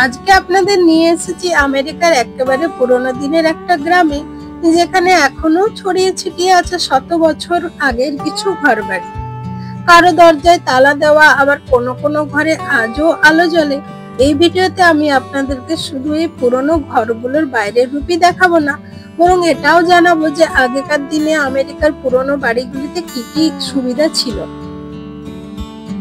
আজকে আপনাদের নিয়ে এসেছি আমেরিকার একেবারে পুরোনো দিনের একটা গ্রামে, যেখানে এখনো ছড়িয়ে ছিটিয়ে আছে শত বছর আগের কিছু ঘরবাড়ি। কারো দরজায় তালা দেওয়া, আবার কোনো কোনো ঘরে আজও আলো জ্বলে। এই ভিডিওতে আমি আপনাদেরকে শুধু এই পুরোনো ঘরগুলোর বাইরের রূপই দেখাবো না, বরং এটাও জানাবো যে আগেকার দিনে আমেরিকার পুরোনো বাড়িগুলিতে কি কি সুবিধা ছিল।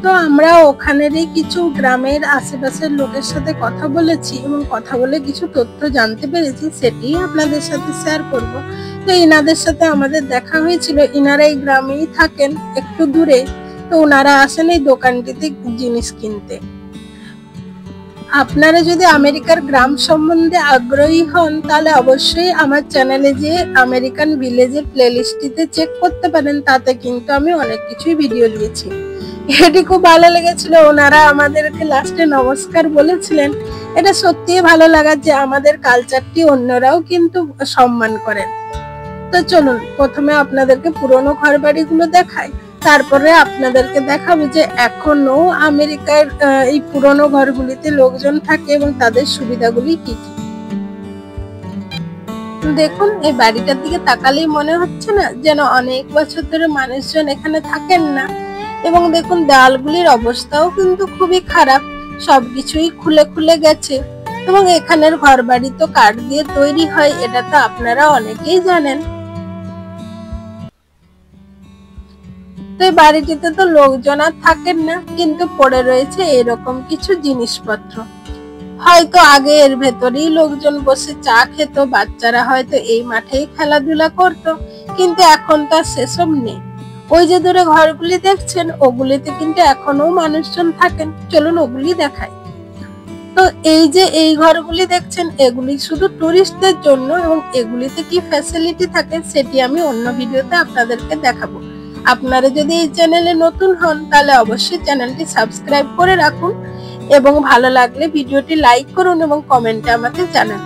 তো আমরা ওখানেরই কিছু গ্রামের আশেপাশের লোকের সাথে কথা বলেছি এবং কথা বলে কিছু তথ্য জানতে পেরেছি, সেটি আপনাদের সাথে শেয়ার করব। তো ইনাদের সাথে আমাদের দেখা হয়েছিল। ইনারা এই গ্রামেই থাকেন, একটু দূরে। তো ওনারা আসেন এই দোকানটিতে জিনিস কিনতে। আপনারা যদি আমেরিকার গ্রাম সম্বন্ধে আগ্রহী হন, তাহলে অবশ্যই আমার চ্যানেলে যে আমেরিকান ভিলেজের প্লেলিস্টটিতে চেক করতে পারেন। তাতে কিন্তু আমি অনেক কিছুই ভিডিও দিয়েছি। এটি খুব ভালো লেগেছিল। ওনারা আমাদেরকে লাস্টে নমস্কার বলেছিলেন। এটা সত্যিই ভালো লাগার যে আমাদের কালচারটি অন্যরাও কিন্তু সম্মান করেন। তো চলুন প্রথমে আপনাদেরকে পুরোনো ঘরবাড়িগুলো দেখাই, তারপরে আপনাদেরকে দেখাবো যে এখনো আমেরিকার এই পুরোনো ঘরগুলিতে লোকজন থাকে এবং তাদের সুবিধাগুলি কি কি। দেখুন, এই বাড়িটার দিকে তাকালেই মনে হচ্ছে না যেন অনেক বছর ধরে মানুষজন এখানে থাকেন না। এবং দেখুন, দেওয়ালগুলির অবস্থাও কিন্তু খুবই খারাপ, সবকিছুই খুলে খুলে গেছে। এবং এখানের ঘরবাড়ি তো কাঠ দিয়ে তৈরি হয়, এটা তো আপনারা অনেকেই জানেন। তো এই বাড়িটিতে তো লোকজন আর থাকেন না, কিন্তু পড়ে রয়েছে এরকম কিছু জিনিসপত্র। হয়তো আগে এর ভেতরেই লোকজন বসে চা খেত, বাচ্চারা হয়তো এই মাঠেই খেলাধুলা করতো, কিন্তু এখন তো আর সেসব নেই। ওই যে দূরে ঘরগুলি দেখছেন, ওগুলিতে কিন্তু এখনো মানুষজন থাকেন। চলুন ওগুলি দেখাই। তো এই যে এই ঘরগুলি দেখছেন, এগুলি শুধু টুরিস্টদের জন্য, এবং এগুলিতে কি ফ্যাসিলিটি থাকে সেটি আমি অন্য ভিডিওতে আপনাদেরকে দেখাবো। আপনারা যদি এই চ্যানেলে নতুন হন, তাহলে অবশ্যই চ্যানেলটি সাবস্ক্রাইব করে রাখুন এবং ভালো লাগলে ভিডিওটি লাইক করুন এবং কমেন্টে আমাকে জানান।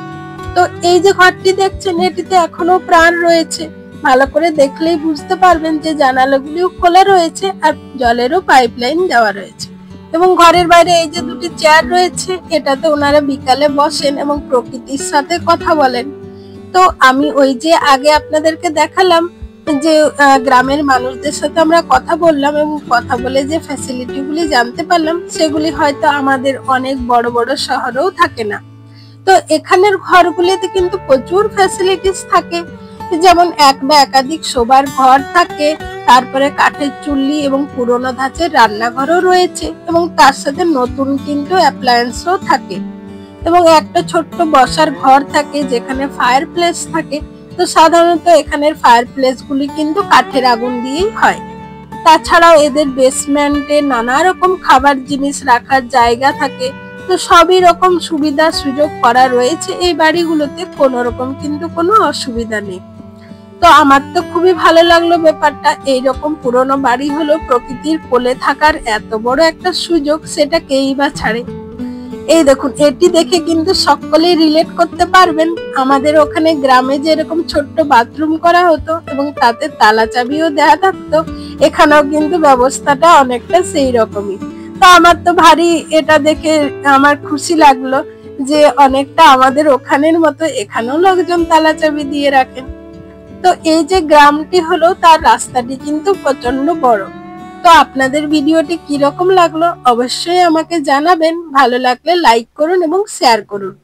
তো এই যে ঘরটি দেখছেন, এটিতে এখনো প্রাণ রয়েছে। ভালো করে দেখলেই বুঝতে পারবেন যে জানালাগুলিও খোলা রয়েছে আর জলেরও পাইপলাইন দেওয়া রয়েছে। এবং ঘরের বাইরে এই যে দুটি চেয়ার রয়েছে, এটাতে ওনারা বিকালে বসেন এবং প্রকৃতির সাথে কথা বলেন। তো আমি ওই যে আগে আপনাদেরকে দেখালাম যে গ্রামের মানুষদের সাথে আমরা কথা বললাম এবং কথা বলে যে ফ্যাসিলিটি গুলি জানতে পারলাম, সেগুলি হয়তো আমাদের অনেক বড় বড় শহরেও থাকে না। তো এখানের ঘরগুলিতে কিন্তু প্রচুর ফ্যাসিলিটিস থাকে, যেমন এক বা একাধিক শোবার ঘর থাকে, তারপরে কাঠের চুল্লি এবং পুরোনো ধাঁচের রান্নাঘরও রয়েছে, এবং তার সাথে নতুন কিন্তু অ্যাপ্লায়েন্সও থাকে। এবং একটা ছোট্ট বসার ঘর থাকে যেখানে ফায়ার প্লেস থাকে। তো সাধারণত এখানের ফায়ার প্লেস গুলি কিন্তু কাঠের আগুন দিয়েই হয়। তাছাড়াও এদের বেসমেন্টে নানা রকম খাবার জিনিস রাখার জায়গা থাকে। তো সবই রকম সুবিধা সুযোগ করা রয়েছে এই বাড়িগুলোতে, কোনো রকম কিন্তু কোনো অসুবিধা নেই। তো আমার তো খুবই ভালো লাগলো ব্যাপারটা। এইরকম পুরোনো বাড়ি হলো প্রকৃতির কোলে থাকার এত বড় একটা সুযোগ, সেটা কেই বা ছাড়ে। এই দেখুন, এটি দেখে কিন্তু সকলেই রিলেট করতে পারবেন। আমাদের ওখানে গ্রামে যেরকম ছোট্ট বাথরুম করা হতো এবং তাতে তালা চাবিও দেয়া থাকতো, এখানেও কিন্তু ব্যবস্থাটা অনেকটা সেই রকমই। তো আমার তো ভারী এটা দেখে আমার খুশি লাগলো যে অনেকটা আমাদের ওখানের মতো এখানেও লোকজন তালা চাবি দিয়ে রাখেন। তো এই যে গ্রামটি হলো, তার রাস্তাটি কিন্তু প্রচন্ড বড়। তো আপনাদের ভিডিওটি কিরকম লাগলো অবশ্যই আমাকে জানাবেন। ভালো লাগলে লাইক করুন এবং শেয়ার করুন।